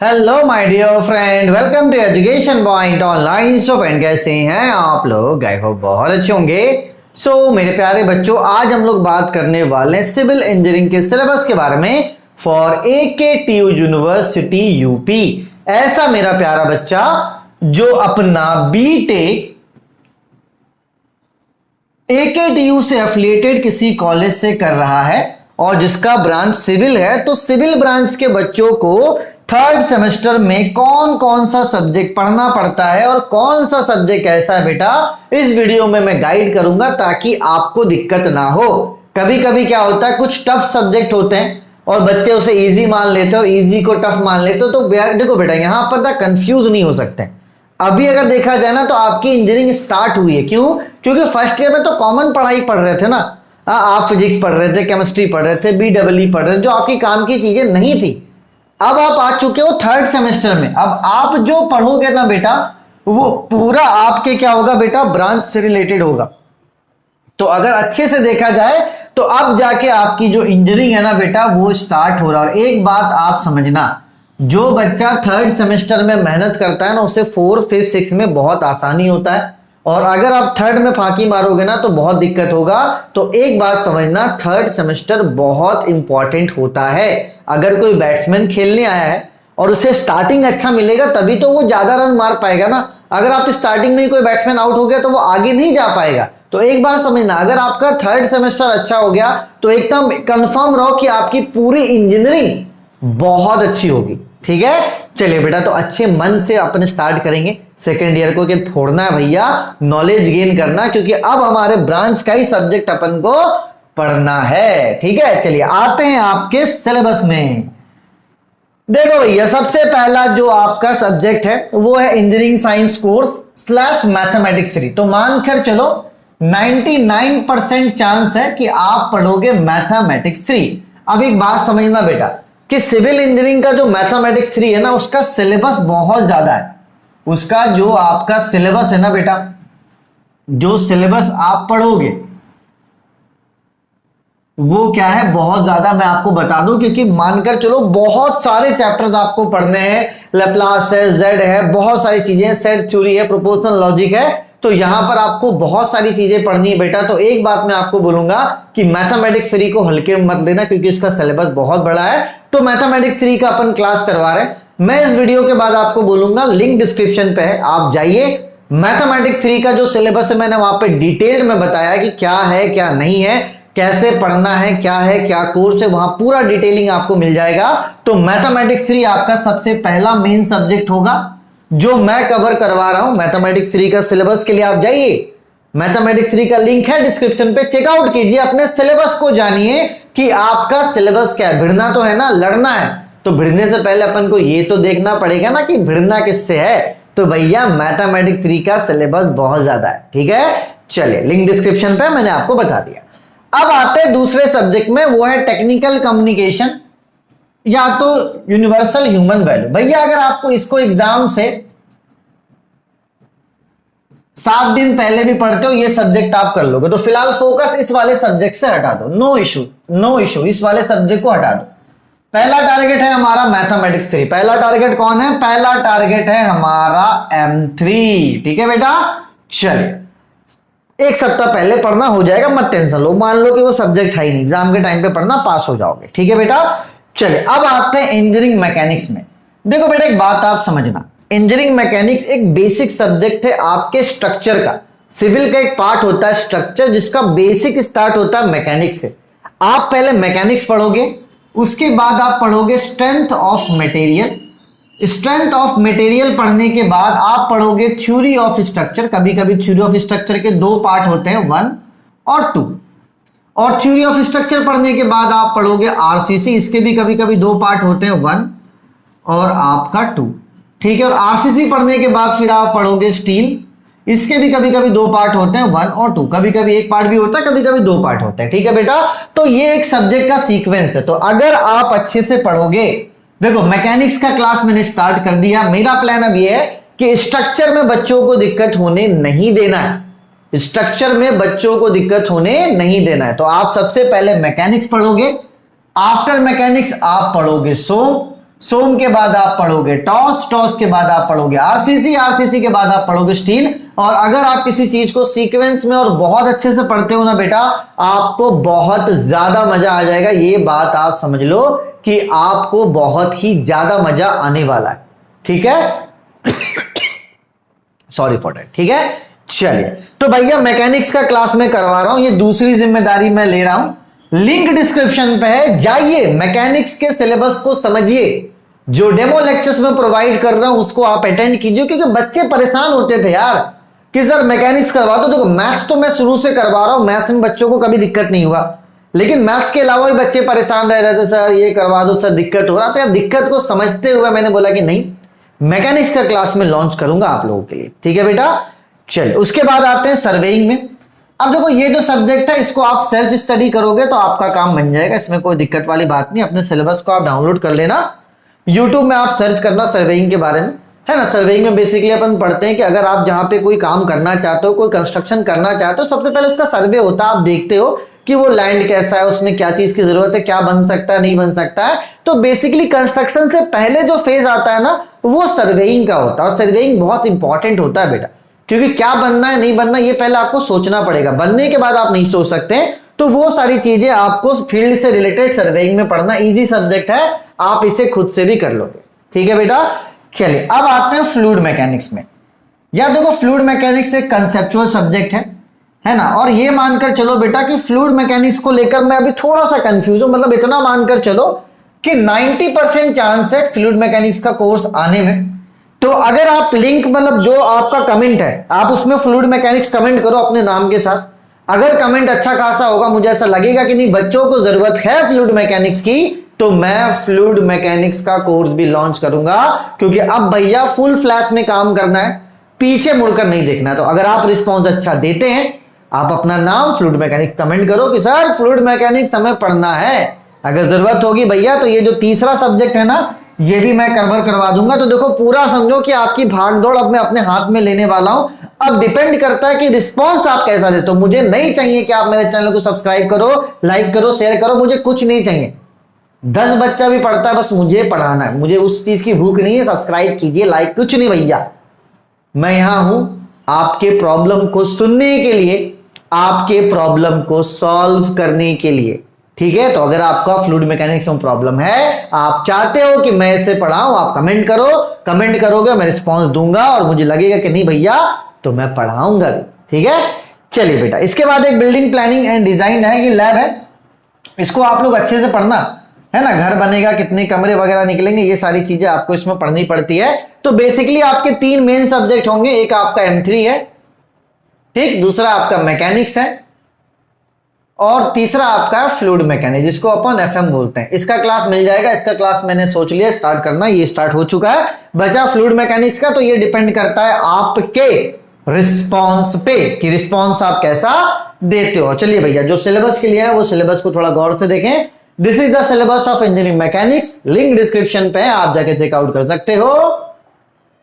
Hello my dear friend, welcome to education point online. So friend, कैसे हैं आप लोग? आई होप बहुत अच्छे होंगे। मेरे प्यारे बच्चों, आज हम लोग बात करने वाले हैं सिविल इंजीनियरिंग के सिलेबस के बारे में फॉर AKTU यूनिवर्सिटी यूपी। ऐसा मेरा प्यारा बच्चा जो अपना बीटेक AKTU से एफिलिएटेड किसी कॉलेज से कर रहा है और जिसका ब्रांच सिविल है, तो सिविल ब्रांच के बच्चों को थर्ड सेमेस्टर में कौन कौन सा सब्जेक्ट पढ़ना पड़ता है और कौन सा सब्जेक्ट ऐसा है बेटा, इस वीडियो में मैं गाइड करूंगा ताकि आपको दिक्कत ना हो। कभी कभी क्या होता है, कुछ टफ सब्जेक्ट होते हैं और बच्चे उसे इजी मान लेते हैं और इजी को टफ मान लेते हो। तो देखो बेटा, यहां पर कंफ्यूज नहीं हो सकते। अभी अगर देखा जाए ना, तो आपकी इंजीनियरिंग स्टार्ट हुई है। क्यों? क्योंकि फर्स्ट ईयर में तो कॉमन पढ़ाई पढ़ रहे थे ना। आप फिजिक्स पढ़ रहे थे, केमिस्ट्री पढ़ रहे थे, BEE पढ़ रहे थे, जो आपकी काम की चीजें नहीं थी। अब आप आ चुके हो थर्ड सेमेस्टर में। अब आप जो पढ़ोगे ना बेटा, वो पूरा आपके क्या होगा बेटा, ब्रांच से रिलेटेड होगा। तो अगर अच्छे से देखा जाए तो अब जाके आपकी जो इंजीनियरिंग है ना बेटा, वो स्टार्ट हो रहा है। और एक बात आप समझना, जो बच्चा थर्ड सेमेस्टर में मेहनत करता है ना, उसे 4, 5, 6 में बहुत आसानी होता है। और अगर आप थर्ड में फांकी मारोगे ना, तो बहुत दिक्कत होगा। तो एक बात समझना, थर्ड सेमेस्टर बहुत इंपॉर्टेंट होता है। अगर कोई बैट्समैन खेलने आया है और उसे स्टार्टिंग अच्छा मिलेगा, तभी तो वो ज्यादा रन मार पाएगा ना। अगर आप स्टार्टिंग में ही कोई बैट्समैन आउट हो गया तो वो आगे नहीं जा पाएगा। तो एक बात समझना, अगर आपका थर्ड सेमेस्टर अच्छा हो गया तो एकदम कंफर्म रहो कि आपकी पूरी इंजीनियरिंग बहुत अच्छी होगी। ठीक है, चलिए बेटा, तो अच्छे मन से अपन स्टार्ट करेंगे सेकेंड ईयर को। कि फोड़ना है भैया, नॉलेज गेन करना, क्योंकि अब हमारे ब्रांच का ही सब्जेक्ट अपन को पढ़ना है। ठीक है, चलिए आते हैं आपके सिलेबस में। देखो भैया, सबसे पहला जो आपका सब्जेक्ट है वो है इंजीनियरिंग साइंस कोर्स / मैथमेटिक्स 3। तो मानकर चलो 99% चांस है कि आप पढ़ोगे मैथमेटिक्स 3। अब एक बात समझना बेटा, कि सिविल इंजीनियरिंग का जो मैथमेटिक्स 3 है ना, उसका सिलेबस बहुत ज्यादा है। उसका जो आपका सिलेबस है ना बेटा, जो सिलेबस आप पढ़ोगे वो क्या है, बहुत ज्यादा। मैं आपको बता दूं, क्योंकि मानकर चलो बहुत सारे चैप्टर्स आपको पढ़ने हैं। लैप्लास है, जेड है, बहुत सारी चीजें, सेट थ्योरी है, प्रोपोर्शनल लॉजिक है। तो यहां पर आपको बहुत सारी चीजें पढ़नी है बेटा। तो एक बात मैं आपको बोलूंगा कि मैथमेटिक्स 3 को हल्के में मत लेना, क्योंकि इसका सिलेबस बहुत बड़ा है। तो मैथमेटिक्स 3 का अपन क्लास करवा रहे हैं। मैं इस वीडियो के बाद आपको बोलूंगा, लिंक डिस्क्रिप्शन पे है, आप जाइए। मैथमेटिक्स 3 का जो सिलेबस है, मैंने वहां पे डिटेल में बताया कि क्या है क्या नहीं है, कैसे पढ़ना है, क्या कोर्स है, वहां पूरा डिटेलिंग आपको मिल जाएगा। तो मैथमेटिक्स 3 आपका सबसे पहला मेन सब्जेक्ट होगा जो मैं कवर करवा रहा हूं। मैथमेटिक्स 3 का सिलेबस के लिए आप जाइए, मैथमेटिक्स 3 का लिंक है डिस्क्रिप्शन पे, चेकआउट कीजिए, अपने सिलेबस को जानिए कि आपका सिलेबस क्या है। भिड़ना तो है ना, लड़ना है। तो भिड़ने से पहले अपन को ये तो देखना पड़ेगा ना कि भिड़ना किससे है। तो भैया मैथमेटिक्स 3 का सिलेबस बहुत ज्यादा है। ठीक है, चलिए, लिंक डिस्क्रिप्शन पे मैंने आपको बता दिया। अब आते हैं दूसरे सब्जेक्ट में, वो है टेक्निकल कम्युनिकेशन या तो यूनिवर्सल ह्यूमन वैल्यू। भैया अगर आपको इसको एग्जाम से 7 दिन पहले भी पढ़ते हो, ये सब्जेक्ट आप कर लोगे। तो फिलहाल फोकस इस वाले सब्जेक्ट से हटा दो, नो इशू, इस वाले सब्जेक्ट को हटा दो। पहला टारगेट है हमारा मैथमेटिक्स 3। पहला टारगेट कौन है? पहला टारगेट है हमारा M3। ठीक है बेटा, चलिए, एक सप्ताह पहले पढ़ना हो जाएगा, मत टेंशन लो। मान लो कि वो सब्जेक्ट है ही नहीं, एग्जाम के टाइम पे पढ़ना, पास हो जाओगे। ठीक है बेटा, चलिए अब आते हैं इंजीनियरिंग मैकेनिक्स में। देखो बेटा, एक बात आप समझना, इंजीनियरिंग मैकेनिक्स एक बेसिक सब्जेक्ट है आपके स्ट्रक्चर का। सिविल का एक पार्ट होता है स्ट्रक्चर, जिसका बेसिक स्टार्ट होता है मैकेनिक्स से। आप पहले मैकेनिक्स पढ़ोगे, उसके बाद आप पढ़ोगे strength of material. Strength of material पढ़ने के बाद आप पढ़ोगे थ्योरी ऑफ स्ट्रक्चर। कभी कभी थ्योरी ऑफ स्ट्रक्चर के 2 पार्ट होते हैं, 1 और 2। और थ्योरी ऑफ स्ट्रक्चर पढ़ने के बाद आप पढ़ोगे RCC। इसके भी कभी कभी 2 पार्ट होते हैं, 1 और आपका 2। ठीक है, और RCC पढ़ने के बाद फिर आप पढ़ोगे स्टील। इसके भी कभी कभी 2 पार्ट होते हैं, 1 और 2। कभी कभी 1 पार्ट भी होता है, कभी कभी 2 पार्ट होते हैं। ठीक है बेटा, तो ये एक सब्जेक्ट का सीक्वेंस है। तो अगर आप अच्छे से पढ़ोगे, देखो मैकेनिक्स का क्लास मैंने स्टार्ट कर दिया। मेरा प्लान अब ये है कि स्ट्रक्चर में बच्चों को दिक्कत होने नहीं देना है। स्ट्रक्चर में बच्चों को दिक्कत होने नहीं देना है। तो आप सबसे पहले मैकेनिक्स पढ़ोगे, आफ्टर मैकेनिक्स आप पढ़ोगे सोम के बाद आप पढ़ोगे टॉस, टॉस के बाद आप पढ़ोगे आरसीसी, आरसीसी के बाद आप पढ़ोगे स्टील। और अगर आप किसी चीज को सीक्वेंस में और बहुत अच्छे से पढ़ते हो ना बेटा, आपको बहुत ज्यादा मजा आ जाएगा। ये बात आप समझ लो कि आपको बहुत ही ज्यादा मजा आने वाला है, ठीक है। सॉरी फॉर दैट, ठीक है। चलिए, तो भैया मैकेनिक्स का क्लास में करवा रहा हूं, ये दूसरी जिम्मेदारी मैं ले रहा हूं। लिंक डिस्क्रिप्शन पे है, जाइए मैकेनिक्स के सिलेबस को समझिए। जो डेमो लेक्चर्स में प्रोवाइड कर रहा हूं उसको आप अटेंड कीजिए, क्योंकि बच्चे परेशान होते थे यार कि सर मैकेनिक्स करवा दो। देखो मैथ्स तो मैं शुरू से करवा रहा हूं, मैथ्स में बच्चों को कभी दिक्कत नहीं हुआ, लेकिन मैथ्स के अलावा भी बच्चे परेशान रह रहे थे, सर ये करवा दो, सर दिक्कत हो रहा। तो यार दिक्कत को समझते हुए मैंने बोला कि नहीं, मैकेनिक्स का क्लास में लॉन्च करूंगा आप लोगों के लिए, ठीक है बेटा। चलिए, उसके बाद आते हैं सर्वेइंग में। अब देखो ये जो सब्जेक्ट है इसको आप सेल्फ स्टडी करोगे तो आपका काम बन जाएगा, इसमें कोई दिक्कत वाली बात नहीं। अपने सिलेबस को आप डाउनलोड कर लेना, यूट्यूब में आप सर्च करना सर्वेइंग के बारे में, है ना। सर्वेइंग में बेसिकली अपन पढ़ते हैं कि अगर आप जहां पे कोई काम करना चाहते हो, कोई कंस्ट्रक्शन करना चाहते हो, सबसे पहले उसका सर्वे होता है। आप देखते हो कि वो लैंड कैसा है, उसमें क्या चीज की जरूरत है, क्या बन सकता है, नहीं बन सकता है। तो बेसिकली कंस्ट्रक्शन से पहले जो फेज आता है ना, वो सर्वेइंग का होता है। और सर्वेइंग बहुत इंपॉर्टेंट होता है बेटा, क्योंकि क्या बनना है नहीं बनना ये पहले आपको सोचना पड़ेगा, बनने के बाद आप नहीं सोच सकते। तो वो सारी चीजें आपको फील्ड से रिलेटेड सर्वेइंग में पढ़ना, इजी सब्जेक्ट है, आप इसे खुद से भी कर लोगे, ठीक है बेटा। चलिए, अब आते हैं फ्लूइड मैकेनिक्स में। यार देखो फ्लूइड मैकेनिक्स एक कंसेप्चुअल सब्जेक्ट है ना। और ये मानकर चलो बेटा कि फ्लूइड मैकेनिक्स को लेकर मैं अभी थोड़ा सा कंफ्यूज हूं, मतलब इतना मानकर चलो कि 90% चांस है फ्लूइड मैकेनिक्स का कोर्स आने में। तो अगर आप लिंक, मतलब जो आपका कमेंट है, आप उसमें फ्लूइड मैकेनिक्स कमेंट करो अपने नाम के साथ। अगर कमेंट अच्छा खासा होगा, मुझे ऐसा लगेगा कि नहीं बच्चों को जरूरत है फ्लूइड मैकेनिक्स की, तो मैं फ्लूइड मैकेनिक्स का कोर्स भी लॉन्च करूंगा। क्योंकि अब भैया फुल फ्लैश में काम करना है, पीछे मुड़कर नहीं देखना। तो अगर आप रिस्पॉन्स अच्छा देते हैं, आप अपना नाम फ्लूइड मैकेनिक्स कमेंट करो कि सर फ्लूइड मैकेनिक्स हमें पढ़ना है। अगर जरूरत होगी भैया तो ये जो तीसरा सब्जेक्ट है ना, ये भी मैं कवर करवा दूंगा। तो देखो पूरा समझो कि आपकी भागदौड़ अब मैं अपने हाथ में लेने वाला हूं। अब डिपेंड करता है कि रिस्पॉन्स आप कैसा देते हो। मुझे नहीं चाहिए कि आप मेरे चैनल को सब्सक्राइब करो, लाइक करो, शेयर करो, मुझे कुछ नहीं चाहिए। 10 बच्चा भी पढ़ता है, बस मुझे पढ़ाना है, मुझे उस चीज की भूख नहीं है। सब्सक्राइब कीजिए, लाइक, कुछ नहीं भैया। मैं यहां हूं आपके प्रॉब्लम को सुनने के लिए, आपके प्रॉब्लम को सॉल्व करने के लिए, ठीक है। तो अगर आपका फ्लूइड मैकेनिक्स में प्रॉब्लम है, आप चाहते हो कि मैं इसे पढ़ाऊं, आप कमेंट करो, कमेंट करोगे मैं रिस्पॉन्स दूंगा, और मुझे लगेगा कि नहीं भैया तो मैं पढ़ाऊंगा भी, ठीक है। चलिए बेटा, इसके बाद एक बिल्डिंग प्लानिंग एंड डिजाइन है, ये लैब है, इसको आप लोग अच्छे से पढ़ना, है ना। घर बनेगा, कितने कमरे वगैरह निकलेंगे, ये सारी चीजें आपको इसमें पढ़नी पड़ती है। तो बेसिकली आपके 3 मेन सब्जेक्ट होंगे, एक आपका M3 है, ठीक, दूसरा आपका मैकेनिक्स है, और तीसरा आपका फ्लूइड मैकेनिक्स, जिसको अपन FM बोलते हैं। इसका क्लास मिल जाएगा, इसका क्लास मैंने सोच लिया स्टार्ट करना, ये स्टार्ट हो चुका है। बचा फ्लूइड मैकेनिक्स का, तो ये डिपेंड करता है आपके रिस्पॉन्स पे कि रिस्पॉन्स आप कैसा देते हो। चलिए भैया, जो सिलेबस के लिए है वो सिलेबस को थोड़ा गौर से देखें। This is the syllabus of engineering mechanics, link description पे है, आप जाके चेकआउट कर सकते हो,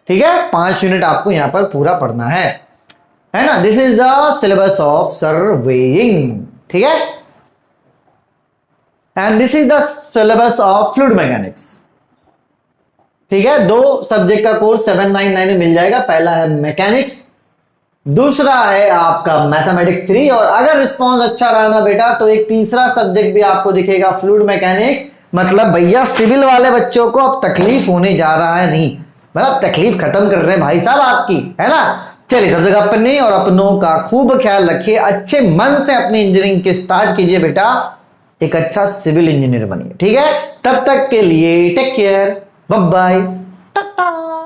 ठीक है। 5 यूनिट आपको यहां पर पूरा पढ़ना है ना। This is the syllabus of surveying, ठीक है, and this is the syllabus of fluid mechanics, ठीक है। 2 सब्जेक्ट का कोर्स 799 में मिल जाएगा। पहला है मैकेनिक्स, दूसरा है आपका मैथमेटिक्स 3। और अगर रिस्पॉन्स अच्छा रहा ना बेटा, तो एक तीसरा सब्जेक्ट भी आपको दिखेगा, फ्लूइड मैकेनिक्स। मतलब भैया सिविल वाले बच्चों को अब तकलीफ होने जा रहा है, नहीं मतलब तकलीफ खत्म कर रहे हैं भाई साहब आपकी, है ना। चलिए, सब जगह अपने और अपनों का खूब ख्याल रखिए, अच्छे मन से अपनी इंजीनियरिंग के स्टार्ट कीजिए बेटा, एक अच्छा सिविल इंजीनियर बनिए, ठीक है। तब तक के लिए take care, bye bye, Tata.